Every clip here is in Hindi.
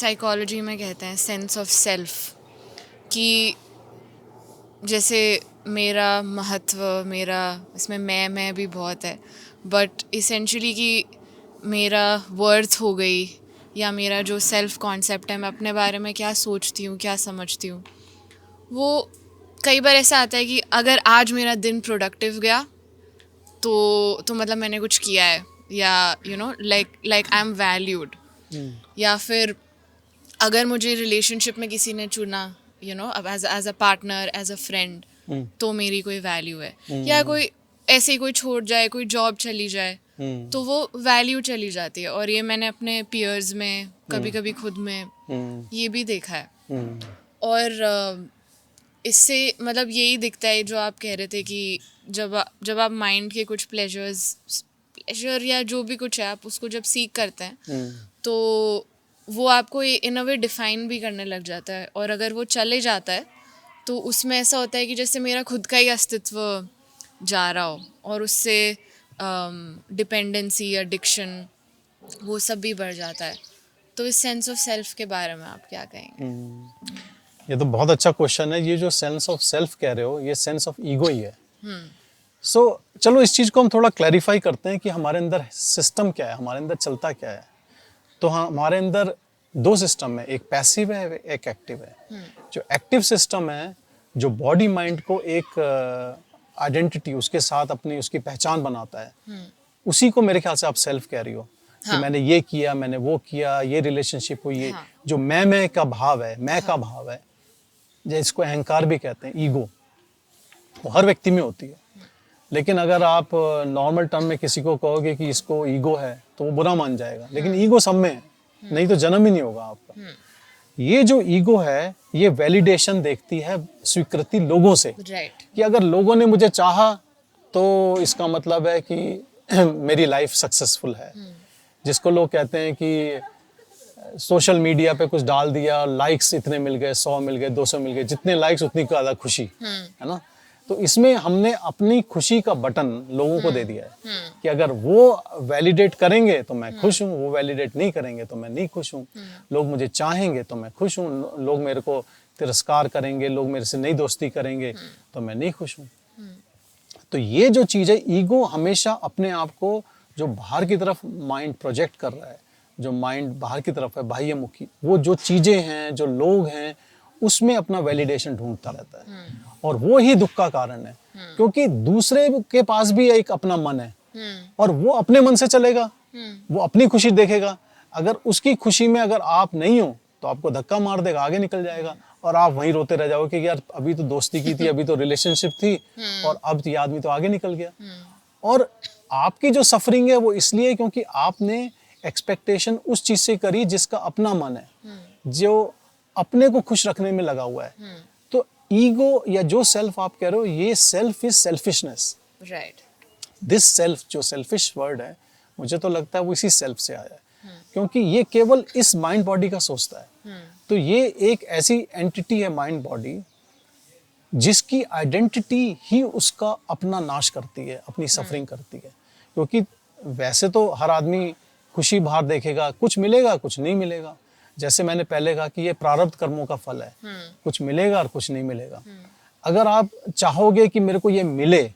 साइकोलॉजी में कहते हैं सेंस ऑफ सेल्फ, कि जैसे मेरा महत्व, मेरा इसमें मैं भी बहुत है, बट इसेंशली कि मेरा वर्थ हो गई, या मेरा जो सेल्फ कॉन्सेप्ट है, मैं अपने बारे में क्या सोचती हूँ, क्या समझती हूँ, वो कई बार ऐसा आता है कि अगर आज मेरा दिन प्रोडक्टिव गया तो मतलब मैंने कुछ किया है, या you know like I am valued. या फिर अगर मुझे रिलेशनशिप में किसी ने चुना, यू नो, अब as a partner, as a friend, तो मेरी कोई वैल्यू है। या कोई ऐसे ही कोई छोड़ जाए, कोई जॉब चली जाए, तो वो वैल्यू चली जाती है। और ये मैंने अपने पीयर्स में, कभी कभी खुद में ये भी देखा है। और इससे मतलब यही दिखता है जो आप कह रहे थे कि जब आप माइंड के कुछ प्लेजर या जो भी कुछ है, आप उसको जब सीख करते हैं तो वो आपको इन अ वे डिफाइन भी करने लग जाता है। और अगर वो चले जाता है तो उसमें ऐसा होता है कि जैसे मेरा खुद का ही अस्तित्व जा रहा हो, और उससे डिपेंडेंसी, एडिक्शन, वो सब भी बढ़ जाता है। तो इस सेंस ऑफ सेल्फ के बारे में आप क्या कहेंगे? ये तो बहुत अच्छा क्वेश्चन है। ये जो सेंस ऑफ सेल्फ कह रहे हो, ये सेंस ऑफ ईगो ही है। सो चलो इस चीज़ को हम थोड़ा क्लैरिफाई करते हैं कि हमारे अंदर सिस्टम क्या है, हमारे अंदर चलता क्या है। तो हाँ, हमारे अंदर दो सिस्टम है, एक पैसिव है, एक एक्टिव है। जो एक्टिव सिस्टम है, जो बॉडी माइंड को एक आइडेंटिटी, उसके साथ अपनी उसकी पहचान बनाता है, उसी को मेरे ख्याल से आप सेल्फ कह रही हो। कि मैंने ये किया, मैंने वो किया, ये रिलेशनशिप हुई, जो मैं का भाव है, मैं का भाव है, जिसको अहंकार भी कहते हैं, ईगो, वो हर व्यक्ति में होती है। लेकिन अगर आप नॉर्मल टर्म में किसी को कहोगे कि इसको ईगो है, तो वो बुरा मान जाएगा। लेकिन ईगो सब में है, नहीं तो जन्म ही नहीं होगा आपका। ये जो ईगो है, ये वैलिडेशन देखती है, स्वीकृति लोगों से। कि अगर लोगों ने मुझे चाहा तो इसका मतलब है कि मेरी लाइफ सक्सेसफुल है। जिसको लोग कहते हैं कि सोशल मीडिया पे कुछ डाल दिया, लाइक्स इतने मिल गए, 100 मिल गए, 200 मिल गए, जितने लाइक्स उतनी ज़्यादा खुशी, है ना। तो इसमें हमने अपनी खुशी का बटन लोगों को दे दिया है कि अगर वो वैलिडेट करेंगे तो मैं खुश हूँ, वो वैलिडेट नहीं करेंगे तो मैं नहीं खुश हूँ। लोग मुझे चाहेंगे तो मैं खुश हूँ, लोग मेरे को तिरस्कार करेंगे, लोग मेरे से नहीं दोस्ती करेंगे तो मैं नहीं खुश हूँ। तो ये जो चीज़ है, ईगो हमेशा अपने आप को, जो बाहर की तरफ माइंड प्रोजेक्ट कर रहा है, जो माइंड बाहर की तरफ है, बाह्यमुखी, वो जो चीज़ें हैं, जो लोग हैं, उसमें अपना वैलिडेशन ढूंढता रहता है। और वो ही दुख का कारण है, क्योंकि दूसरे के पास भी एक अपना मन है, और वो अपने मन से चलेगा, वो अपनी खुशी देखेगा। अगर उसकी खुशी में अगर आप नहीं हो तो आपको धक्का मार देगा, आगे निकल जाएगा, और आप वहीं रोते रह जाओगे कि यार अभी तो दोस्ती की थी, अभी तो रिलेशनशिप थी, और अब ये आदमी तो आगे निकल गया। और आपकी जो सफरिंग है वो इसलिए क्योंकि आपने एक्सपेक्टेशन उस चीज से करी जिसका अपना मन है, जो अपने को खुश रखने में लगा हुआ है। तो ईगो या जो सेल्फ आप कह रहे हो, ये self is selfishness. Right. This self, जो सेल्फिश वर्ड है, मुझे तो लगता है वो इसी सेल्फ से आया है, क्योंकि ये केवल इस माइंड बॉडी का सोचता है। तो ये एक ऐसी एंटिटी है, माइंड बॉडी, जिसकी आइडेंटिटी ही उसका अपना नाश करती है, अपनी सफरिंग करती है। क्योंकि वैसे तो हर आदमी खुशी बाहर देखेगा, कुछ मिलेगा कुछ नहीं मिलेगा। जैसे मैंने पहले कहा कि ये प्रारब्ध कर्मों का फल है, कुछ मिलेगा और कुछ नहीं मिलेगा। अगर आप चाहोगे कि मेरे को ये मिले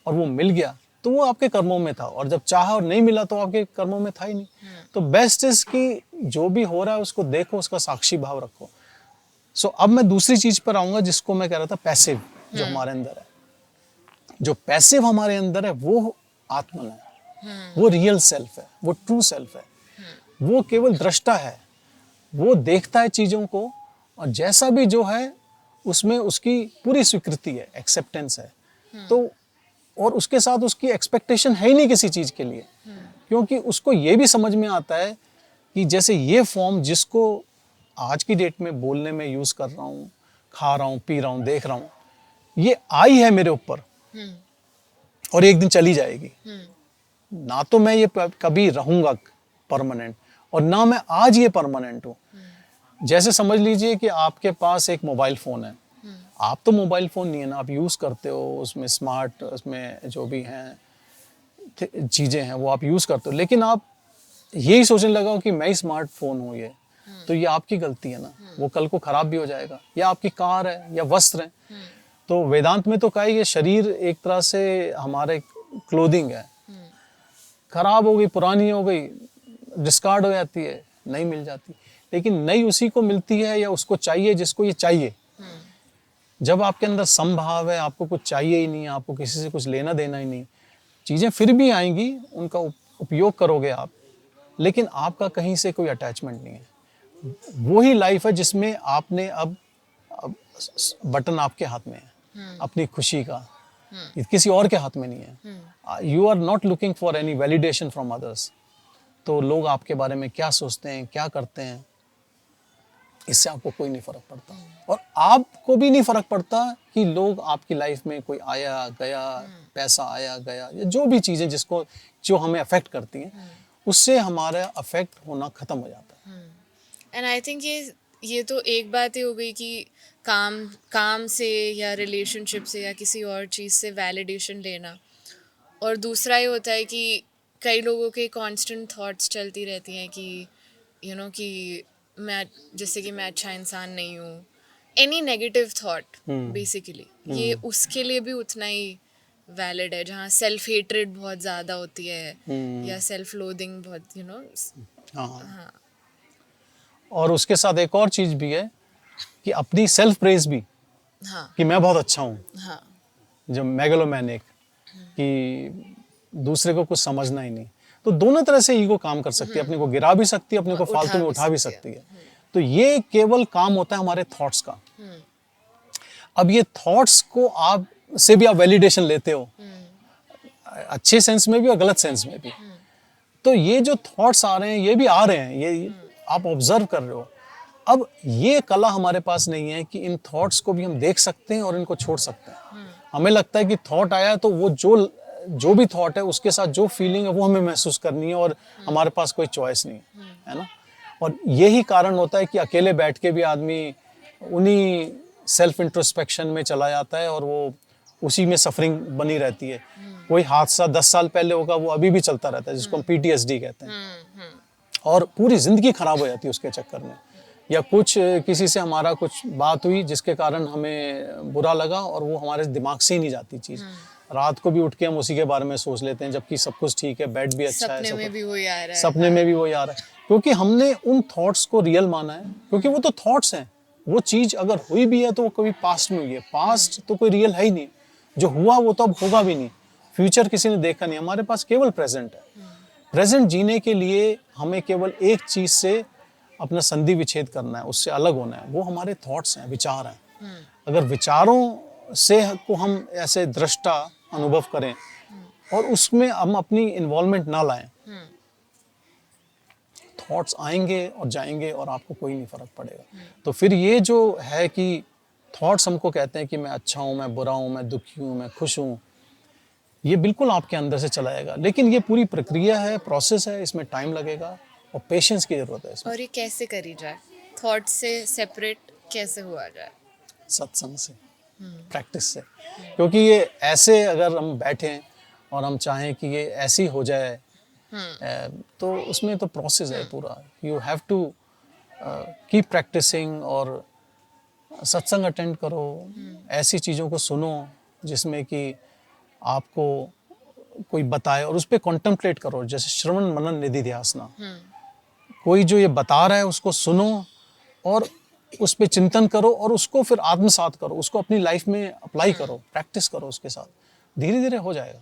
और वो मिल गया, तो वो आपके कर्मों में था, और जब चाहा और नहीं मिला तो आपके कर्मों में था ही नहीं। तो बेस्ट इज कि जो भी हो रहा है उसको देखो, उसका साक्षी भाव रखो। सो अब मैं दूसरी चीज पर आऊंगा, जिसको मैं कह रहा था पैसिव, जो हमारे अंदर है। जो पैसिव हमारे अंदर है वो आत्मन है, वो रियल सेल्फ है, वो ट्रू सेल्फ है। वो केवल दृष्टा है, वो देखता है चीजों को, और जैसा भी जो है उसमें उसकी पूरी स्वीकृति है, एक्सेप्टेंस है। तो और उसके साथ उसकी एक्सपेक्टेशन है ही नहीं किसी चीज के लिए, क्योंकि उसको ये भी समझ में आता है कि जैसे ये फॉर्म जिसको आज की डेट में बोलने में यूज कर रहा हूँ, खा रहा हूँ, पी रहा हूँ, देख रहा हूँ, ये आई है मेरे ऊपर और एक दिन चली जाएगी। ना तो मैं ये कभी रहूंगा परमानेंट, और ना मैं आज ये परमानेंट हूँ। जैसे समझ लीजिए कि आपके पास एक मोबाइल फोन है, आप तो मोबाइल फोन नहीं है ना, आप यूज करते हो, उसमें स्मार्ट, उसमें जो भी हैं चीजें हैं वो आप यूज करते हो, लेकिन आप यही सोचने लगाओ कि मैं ही स्मार्टफोन हूँ ये, तो ये आपकी गलती है ना, वो कल को खराब भी हो जाएगा। या आपकी कार है या वस्त्र है, तो वेदांत में तो कहा ये शरीर एक तरह से हमारे क्लोथिंग है, खराब हो गई, पुरानी हो गई, डिस्कार्ड हो जाती है, नई मिल जाती, लेकिन नई उसी को मिलती है या उसको चाहिए जिसको ये चाहिए। जब आपके अंदर समभाव है, आपको कुछ चाहिए ही नहीं, आपको किसी से कुछ लेना देना ही नहीं, चीज़ें फिर भी आएंगी, उनका उपयोग करोगे आप, लेकिन आपका कहीं से कोई अटैचमेंट नहीं है। वही लाइफ है जिसमें आपने अब बटन आपके हाथ में है अपनी खुशी का, ये किसी और के हाथ में नहीं है। You are not looking for any validation from others. तो लोग आपके बारे में क्या सोचते हैं, क्या करते हैं, इससे आपको कोई नहीं फर्क पड़ता। और आपको भी नहीं फर्क पड़ता कि लोग आपकी लाइफ में कोई आया गया, पैसा आया गया, या जो भी चीज़ें जो हमें अफेक्ट करती हैं, उससे हमारा अफेक्ट होना ख़त्म हो जाता है। एंड आई थिंक ये तो एक बात ही हो गई कि काम से या रिलेशनशिप से या किसी और चीज़ से वैलिडेशन लेना, और दूसरा ये होता है कि कई लोगों के कांस्टेंट थॉट्स चलती रहती हैं कि कि मैं अच्छा इंसान नहीं हूँ, एनी नेगेटिव थॉट बेसिकली, ये उसके लिए भी उतना ही वैलिड है, जहाँ सेल्फ हेट्रेड बहुत ज़्यादा होती है या सेल्फ लोदिंग बहुत हाँ। और उसके साथ एक और चीज़ भी है कि अपनी सेल्फ प्रेज भी, कि मैं बहुत अच्छा हूँ, जो मेगालोमैनिक, कि दूसरे को कुछ समझना ही नहीं। तो दोनों तरह से ईगो काम कर सकती है, अपने को गिरा भी सकती है, अपने को फालतू में उठा भी सकती है। तो ये केवल काम होता है हमारे थॉट्स का। अब ये थॉट्स को आप से भी आप वैलिडेशन लेते हो, अच्छे सेंस में भी और गलत सेंस में भी। तो ये जो थॉट्स आ रहे हैं, ये भी आ रहे हैं, ये आप ऑब्जर्व कर रहे हो। अब ये कला हमारे पास नहीं है कि इन थॉट्स को भी हम देख सकते हैं और इनको छोड़ सकते हैं। हमें लगता है कि थॉट आया तो वो जो भी थॉट है उसके साथ जो फीलिंग है वो हमें महसूस करनी है, और हमारे पास कोई चॉइस नहीं है ना। और यही कारण होता है कि अकेले बैठ के भी आदमी उन्हीं सेल्फ इंट्रोस्पेक्शन में चला जाता है, और वो उसी में सफरिंग बनी रहती है। कोई हादसा 10 साल पहले होगा, वो अभी भी चलता रहता है, जिसको हम PTSD कहते हैं, और पूरी जिंदगी खराब हो जाती है उसके चक्कर में। या कुछ किसी से हमारा कुछ बात हुई जिसके कारण हमें बुरा लगा, और वो हमारे दिमाग से ही नहीं जाती चीज़। रात को भी उठ के हम उसी के बारे में सोच लेते हैं, जबकि सब कुछ ठीक है, बेड भी अच्छा है, सपने में भी वही आ रहा है, सपने में भी वही आ रहा है, क्योंकि हमने उन थॉट्स को रियल माना है। क्योंकि वो तो थॉट्स हैं, वो चीज़ अगर हुई भी है तो वो कभी पास्ट में हुई है, पास्ट तो कोई रियल है ही नहीं, जो हुआ वो तो अब होगा भी नहीं, फ्यूचर किसी ने देखा नहीं, हमारे पास केवल प्रेजेंट है। प्रेजेंट जीने के लिए हमें केवल एक चीज़ से अपना संधि विच्छेद करना है, उससे अलग होना है, वो हमारे थॉट्स हैं, विचार हैं। अगर विचारों से को हम ऐसे दृष्टा अनुभव करें और उसमें हम अपनी इन्वॉल्वमेंट ना लाएं, थॉट्स आएंगे और जाएंगे और आपको कोई नहीं फर्क पड़ेगा। तो फिर ये जो है कि थॉट्स हमको कहते हैं कि मैं अच्छा हूँ, मैं बुरा हूँ, मैं दुखी हूँ, मैं खुश हूँ, ये बिल्कुल आपके अंदर से चला जाएगा। लेकिन ये पूरी प्रक्रिया है, प्रोसेस है, इसमें टाइम लगेगा और पेशेंस की जरूरत है इसमें। और ये कैसे करी जाए, थॉट से सेपरेट कैसे हुआ जाए? सत्संग से, प्रैक्टिस से। क्योंकि ये ऐसे अगर हम बैठें और हम चाहें कि ये ऐसी हो जाए, तो उसमें तो प्रोसेस है पूरा। You have to keep practicing, और सत्संग अटेंड करो, ऐसी चीज़ों को सुनो जिसमें कि आपको कोई बताए, और उस पर कॉन्टेम्पलेट करो, जैसे श्रवण मनन निधिध्यासना। कोई जो ये बता रहा है उसको सुनो और उस पर चिंतन करो, और उसको फिर आत्मसात करो, उसको अपनी लाइफ में अप्लाई करो, प्रैक्टिस करो उसके साथ, धीरे धीरे हो जाएगा।